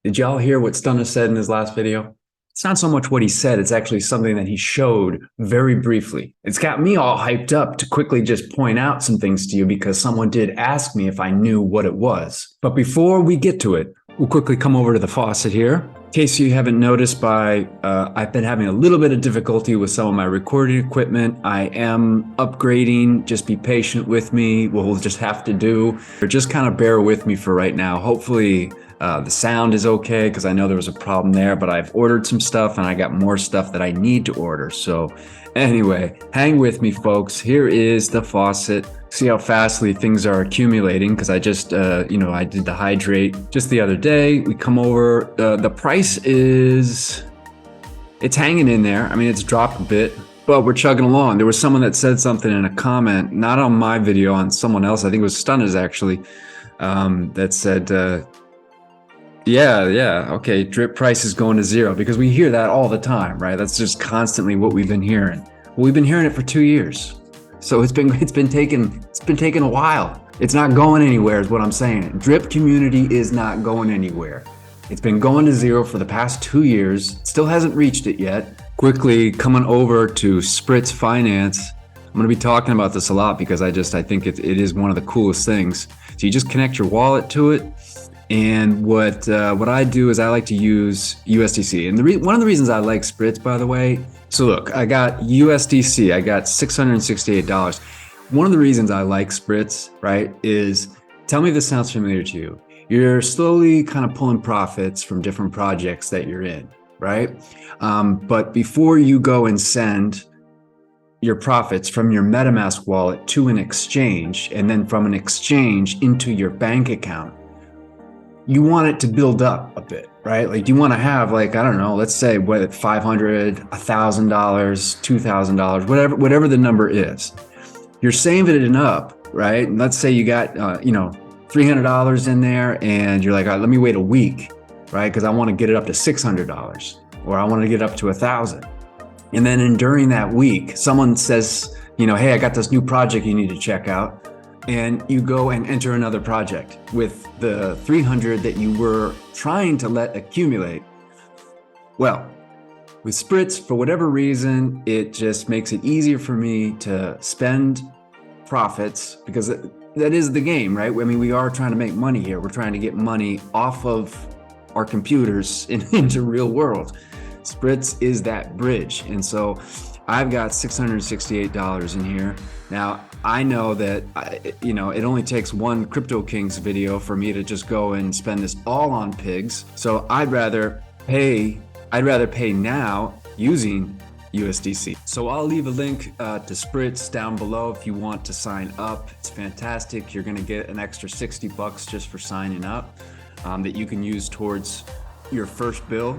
Did y'all hear what Stunna said in his last video? It's not so much what he said, it's actually something that he showed very briefly. It's got me all hyped up to quickly just point out some things to you because someone did ask me if I knew what it was. But before we get to it, we'll quickly come over to the faucet here. In case you haven't noticed, I've been having a little bit of difficulty with some of my recording equipment. I am upgrading. Just be patient with me. What we'll just have to do, or just kind of bear with me for right now. Hopefully the sound is okay, because I know there was a problem there, but I've ordered some stuff and I got more stuff that I need to order. So anyway, hang with me, folks. Here is the faucet. See how fastly things are accumulating, because I just, I did the hydrate just the other day. We come over, the price is, it's hanging in there. I mean, it's dropped a bit, but we're chugging along. There was someone that said something in a comment, not on my video, on someone else. I think it was Stunna's actually, that said, yeah, okay, drip price is going to zero, because we hear that all the time, right? That's just constantly what we've been hearing. Well, we've been hearing it for 2 years. So it's been taking a while. It's not going anywhere is what I'm saying. Drip community is not going anywhere. It's been going to zero for the past 2 years. Still hasn't reached it yet. Quickly coming over to Spritz Finance. I'm going to be talking about this a lot because I think it is one of the coolest things. So you just connect your wallet to it. And what I do is I like to use USDC. And one of the reasons I like Spritz, by the way, so look, I got USDC, I got $668. One of the reasons I like Spritz, right, is, tell me if this sounds familiar to you. You're slowly kind of pulling profits from different projects that you're in, right? But before you go and send your profits from your MetaMask wallet to an exchange, and then from an exchange into your bank account, you want it to build up a bit, right? Like you want to have, like, I don't know, let's say what, $500, $1,000, $2,000, whatever the number is. You're saving it up, right? And let's say you got, $300 in there, and you're like, all right, let me wait a week, right? Because I want to get it up to $600, or I want to get it up to $1,000. And then during that week, someone says, hey, I got this new project you need to check out. And you go and enter another project with the 300 that you were trying to let accumulate. Well, with Spritz, for whatever reason, it just makes it easier for me to spend profits, because that is the game, right? I mean, we are trying to make money here. We're trying to get money off of our computers into real world. Spritz is that bridge. And so I've got $668 in here. Now, I know that, it only takes one Crypto Kings video for me to just go and spend this all on pigs. So I'd rather pay now using USDC. So I'll leave a link to Spritz down below if you want to sign up. It's fantastic. You're gonna get an extra $60 just for signing up that you can use towards your first bill.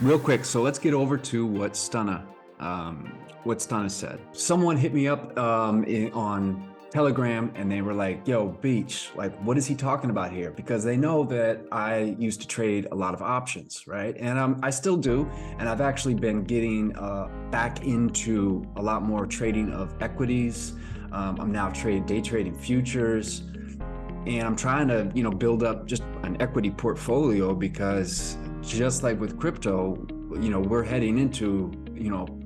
Real quick, so let's get over to what Stunna said. Someone hit me up on Telegram, and they were like, yo, Beach, like, what is he talking about here? Because they know that I used to trade a lot of options, right? And I still do. And I've actually been getting back into a lot more trading of equities. I'm now day trading futures. And I'm trying to, build up just an equity portfolio, because just like with crypto, we're heading into,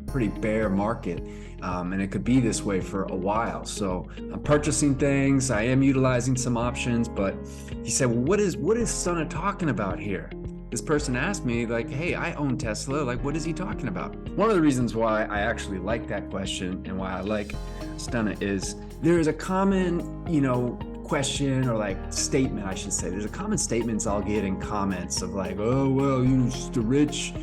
pretty bear market, and it could be this way for a while. So I'm purchasing things. I am utilizing some options, but he said, well, what is Stunna talking about here? This person asked me, like, hey, I own Tesla. Like, what is he talking about? One of the reasons why I actually like that question and why I like Stunna is there is a common, question, or like statement, I should say. There's a common statements I'll get in comments of like, oh, well, just the rich,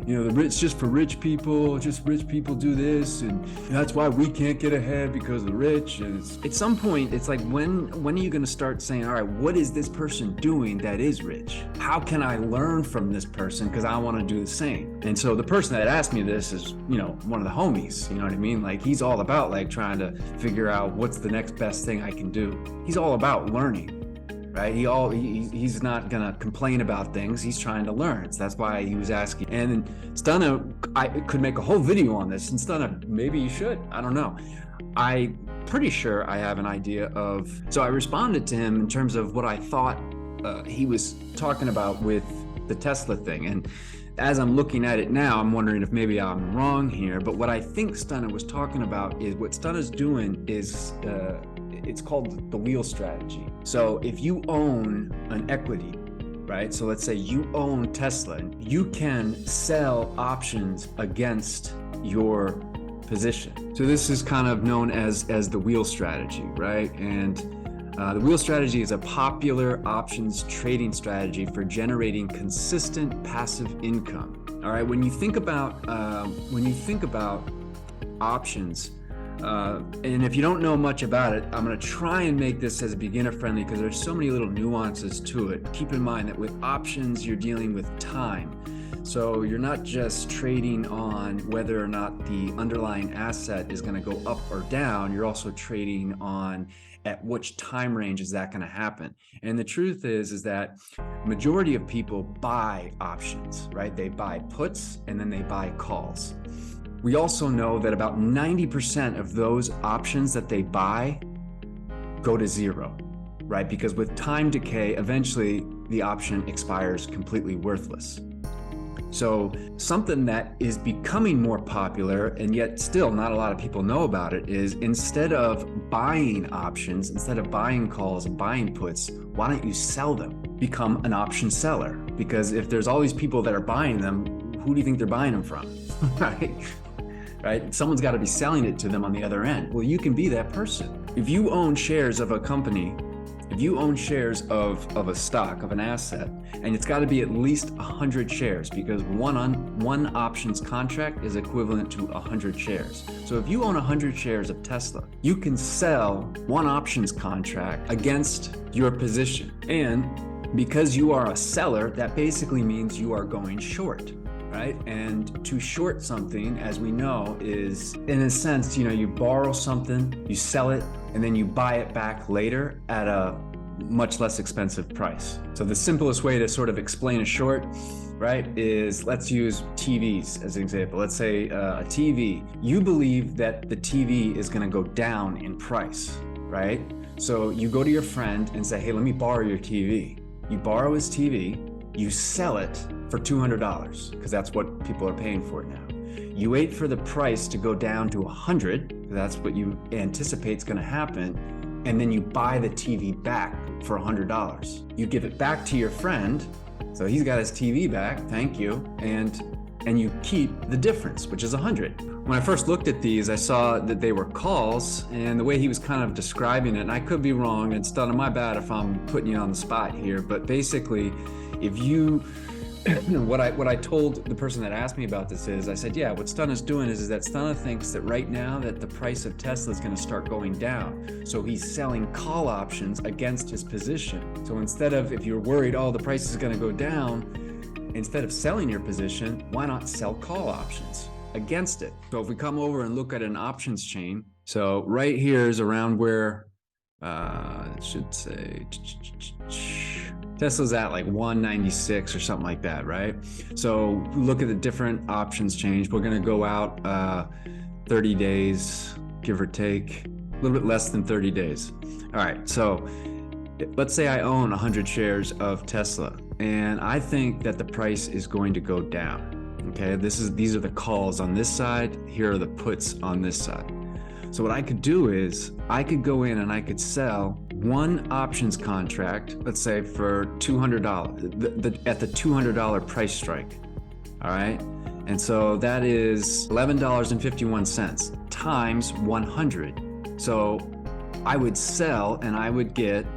the rich just for rich people, just rich people do this, and that's why we can't get ahead, because the rich. And at some point, it's like, when are you going to start saying, all right, what is this person doing that is rich? How can I learn from this person? Because I want to do the same. And so the person that asked me this is, one of the homies, you know what I mean? Like, he's all about like trying to figure out what's the next best thing I can do. He's all about learning. Right? He's not gonna complain about things. He's trying to learn. So that's why he was asking. And Stunna, I could make a whole video on this. And Stunna, maybe you should. I don't know. I'm pretty sure I have an idea of. So I responded to him in terms of what I thought he was talking about with the Tesla thing. And as I'm looking at it now, I'm wondering if maybe I'm wrong here. But what I think Stunna was talking about is what Stunna's doing is it's called the wheel strategy. So if you own an equity, right? So let's say you own Tesla, you can sell options against your position. So this is kind of known as the wheel strategy, right? And the wheel strategy is a popular options trading strategy for generating consistent passive income. All right, when you think about options, and if you don't know much about it, I'm going to try and make this as beginner friendly because there's so many little nuances to it. Keep in mind that with options, you're dealing with time. So you're not just trading on whether or not the underlying asset is going to go up or down. You're also trading on at which time range is that going to happen. And the truth is that majority of people buy options, right? They buy puts and then they buy calls. We also know that about 90% of those options that they buy go to zero, right? Because with time decay, eventually the option expires completely worthless. So something that is becoming more popular and yet still not a lot of people know about it is instead of buying options, instead of buying calls and buying puts, why don't you sell them? Become an option seller. Because if there's all these people that are buying them, who do you think they're buying them from? Right? Someone's got to be selling it to them on the other end. Well, you can be that person. If you own shares of a company, if you own shares of a stock, of an asset, and it's got to be at least 100 shares because one options contract is equivalent to 100 shares. So if you own 100 shares of Tesla, you can sell one options contract against your position. And because you are a seller, that basically means you are going short. Right? And to short something, as we know, is in a sense, you borrow something, you sell it, and then you buy it back later at a much less expensive price. So the simplest way to sort of explain a short, right, is let's use TVs as an example. Let's say a TV, you believe that the TV is going to go down in price, right? So you go to your friend and say, hey, let me borrow your TV. You borrow his TV, you sell it for $200 because that's what people are paying for it now. You wait for the price to go down to 100, that's what you anticipate is going to happen, and then you buy the TV back for $100. You give it back to your friend, so he's got his TV back, thank you, and you keep the difference, which is 100. When I first looked at these, I saw that they were calls, and the way he was kind of describing it, and I could be wrong, it's done my bad if I'm putting you on the spot here, but basically, if you what I told the person that asked me about this is, I said, yeah, what Stunna's doing is that Stunna thinks that right now that the price of Tesla is going to start going down. So he's selling call options against his position. So instead of, if you're worried, oh, the price is going to go down, instead of selling your position, why not sell call options against it? So if we come over and look at an options chain, so right here is around where, it should say, Tesla's at like 196 or something like that, right? So look at the different options change. We're going to go out 30 days, give or take, a little bit less than 30 days. All right, so let's say I own 100 shares of Tesla, and I think that the price is going to go down. Okay, these are the calls on this side. Here are the puts on this side. So what I could do is I could go in and I could sell one options contract, let's say for $200, at the $200 price strike. All right. And so that is $11.51 times 100. So I would sell and I would get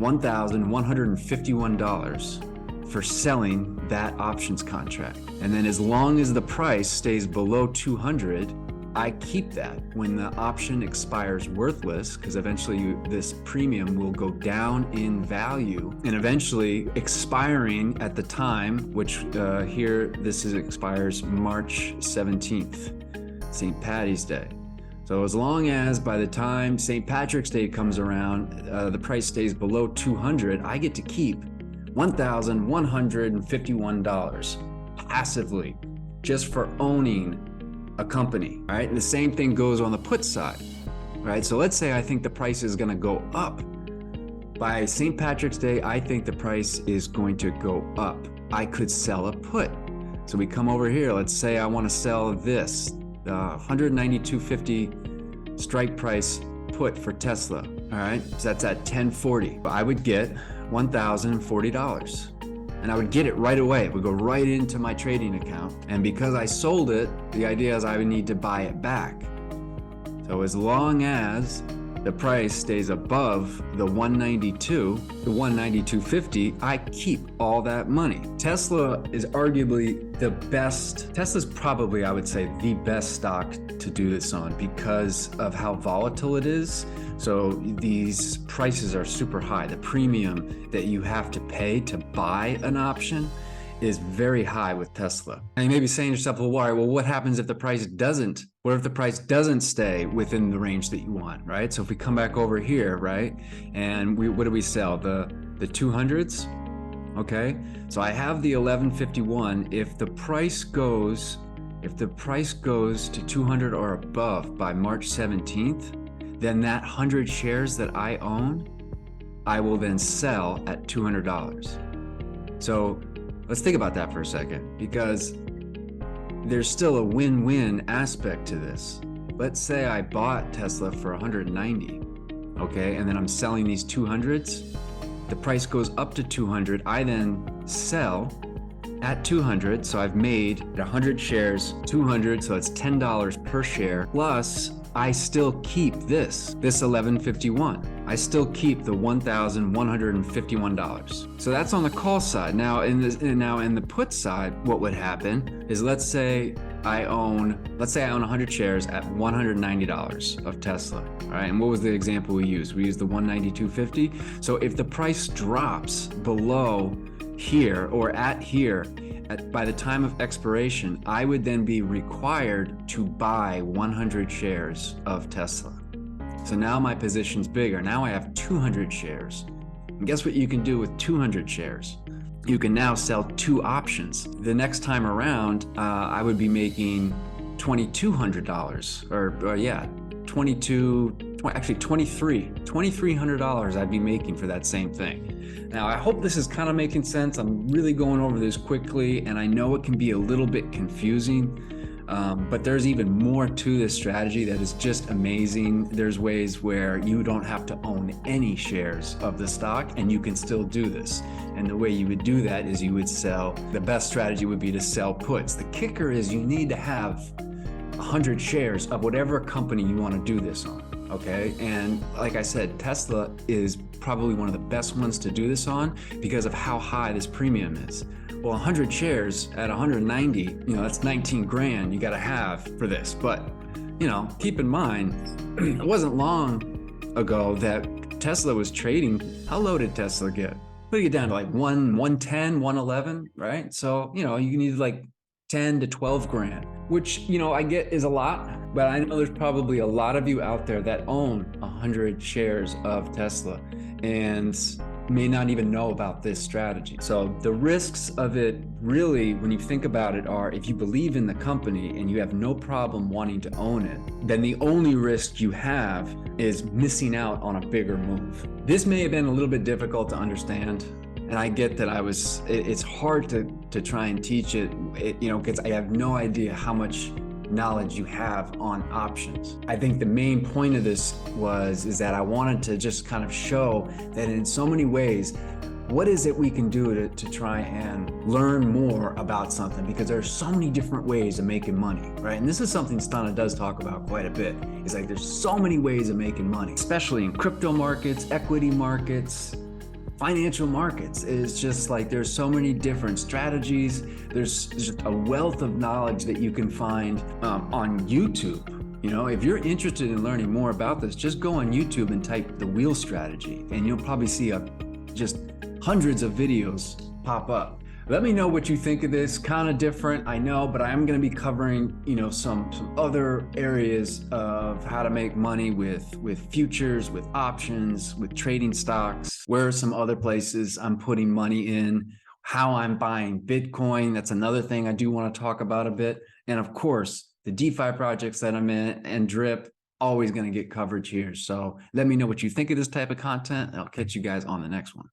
$1,151 for selling that options contract. And then as long as the price stays below 200, I keep that. When the option expires worthless, because eventually this premium will go down in value, and eventually expiring at the time, which here this expires March 17th, St. Patty's Day. So as long as by the time St. Patrick's Day comes around, the price stays below 200, I get to keep $1,151 passively just for owning a company, right? And the same thing goes on the put side, right? So let's say I think the price is going to go up. By St. Patrick's Day, I think the price is going to go up. I could sell a put. So we come over here, let's say I want to sell this, 192.50 strike price put for Tesla. All right, so that's at 1040. I would get $1,040. And I would get it right away. It would go right into my trading account. And because I sold it, the idea is I would need to buy it back. So as long as the price stays above the 192, the 192.50, I keep all that money. Tesla is arguably the best. Tesla's probably, I would say, the best stock to do this on because of how volatile it is. So these prices are super high. The premium that you have to pay to buy an option is very high with Tesla. And you may be saying to yourself, well, why? Well, what happens if the price doesn't? What if the price doesn't stay within the range that you want, right? So if we come back over here, right? And what do we sell? The 200s, okay? So I have the 1151. If the price goes to 200 or above by March 17th, then that 100 shares that I own, I will then sell at $200. So let's think about that for a second, because there's still a win-win aspect to this. Let's say I bought Tesla for 190, okay? And then I'm selling these 200s. The price goes up to 200. I then sell at 200. So I've made 100 shares, 200. So it's $10 per share. Plus I still keep this 1151. I still keep the $1,151. So that's on the call side. Now in the put side, what would happen is let's say I own 100 shares at $190 of Tesla. All right, and what was the example we used? We used the 192.50. So if the price drops below here or at here, by the time of expiration, I would then be required to buy 100 shares of Tesla. So now my position's bigger. Now I have 200 shares. And guess what you can do with 200 shares? You can now sell 2 options. The next time around, I would be making $2,200 $2,300 I'd be making for that same thing. Now, I hope this is kind of making sense. I'm really going over this quickly, and I know it can be a little bit confusing, but there's even more to this strategy that is just amazing. There's ways where you don't have to own any shares of the stock, and you can still do this. And the way you would do that is you would sell, the best strategy would be to sell puts. The kicker is you need to have 100 shares of whatever company you want to do this on. Okay, and like I said, Tesla is probably one of the best ones to do this on because of how high this premium is. Well, 100 shares at 190, that's 19 grand you got to have for this. But, keep in mind, it wasn't long ago that Tesla was trading. How low did Tesla get? What did it get down to, like 110, 111, right? So, you need like 10 to 12 grand, which, I get is a lot, but I know there's probably a lot of you out there that own 100 shares of Tesla and may not even know about this strategy. So the risks of it really, when you think about it, are if you believe in the company and you have no problem wanting to own it, then the only risk you have is missing out on a bigger move. This may have been a little bit difficult to understand. And I get that it's hard to try and teach it, because I have no idea how much knowledge you have on options. I think the main point of this is that I wanted to just kind of show that in so many ways, what is it we can do to try and learn more about something, because there are so many different ways of making money, right? And this is something Stunna does talk about quite a bit. It's like there's so many ways of making money, especially in crypto markets, equity markets, financial markets. Is just like there's so many different strategies. There's just a wealth of knowledge that you can find on YouTube. If you're interested in learning more about this, just go on YouTube and type the wheel strategy, and you'll probably see just hundreds of videos pop up. Let me know what you think of this. Kind of different, I know, but I'm going to be covering, some other areas of how to make money with futures, with options, with trading stocks. Where are some other places I'm putting money in? How I'm buying Bitcoin. That's another thing I do want to talk about a bit. And of course, the DeFi projects that I'm in and Drip. always going to get coverage here. So let me know what you think of this type of content, and I'll catch you guys on the next one.